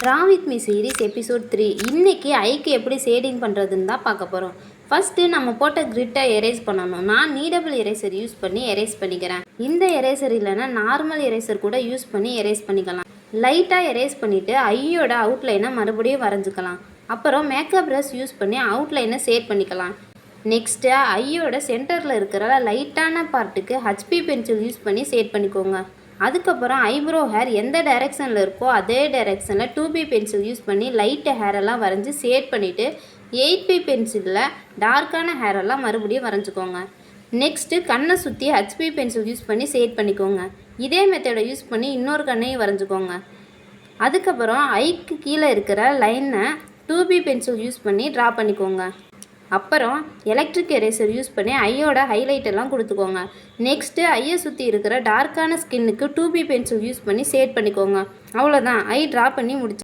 Draw with me series episode 3. இன்றைக்கி ஐக்கு எப்படி ஷேடிங் பண்ணுறதுன்னு தான் பார்க்க போகிறோம். ஃபஸ்ட்டு நம்ம போட்ட கிரிட்டை எரேஸ் பண்ணணும். நான் நீடபிள் எரேசர் யூஸ் பண்ணி எரேஸ் பண்ணிக்கிறேன். இந்த எரேசர் இல்லைன்னா நார்மல் எரேசர் கூட யூஸ் பண்ணி எரேஸ் பண்ணிக்கலாம். லைட்டாக எரேஸ் பண்ணிவிட்டு ஐயோட அவுட்லைனை மறுபடியும் வரைஞ்சிக்கலாம். அப்புறம் மேக்கப் ப்ரஷ் யூஸ் பண்ணி அவுட்லைனை ஷேட் பண்ணிக்கலாம். நெக்ஸ்ட்டு ஐயோட சென்டரில் இருக்கிற லைட்டான பார்ட்டுக்கு ஹச்பி பென்சில் யூஸ் பண்ணி ஷேட் பண்ணிக்கோங்க. அதுக்கப்புறம் ஐப்ரோ ஹேர் எந்த டைரெக்ஷனில் இருக்கோ அதே டைரெக்ஷனில் 2B பென்சில் யூஸ் பண்ணி லைட்டு ஹேரெல்லாம் வரைஞ்சி ஷேட் பண்ணிவிட்டு 8B பென்சிலில் டார்க்கான ஹேரெல்லாம் மறுபடியும் வரைஞ்சிக்கோங்க. நெக்ஸ்ட்டு கண்ணை சுற்றி ஹச்பி பென்சில் யூஸ் பண்ணி ஷேட் பண்ணிக்கோங்க. இதே மெத்தடை யூஸ் பண்ணி இன்னொரு கண்ணையும் வரைஞ்சிக்கோங்க. அதுக்கப்புறம் ஐக்கு கீழே இருக்கிற லைனை 2B பென்சில் யூஸ் பண்ணி ட்ரா பண்ணிக்கோங்க. அப்புறம் எலக்ட்ரிக் எரேசர் யூஸ் பண்ணி ஐயோட ஹைலைட் எல்லாம் கொடுத்துக்கோங்க. நெக்ஸ்ட்டு ஐயை சுற்றி இருக்கிற டார்க்கான ஸ்கின்னுக்கு 2B பென்சில் யூஸ் பண்ணி ஷேட் பண்ணிக்கோங்க. அவ்வளோதான், ஐ ட்ரா பண்ணி முடிச்சு.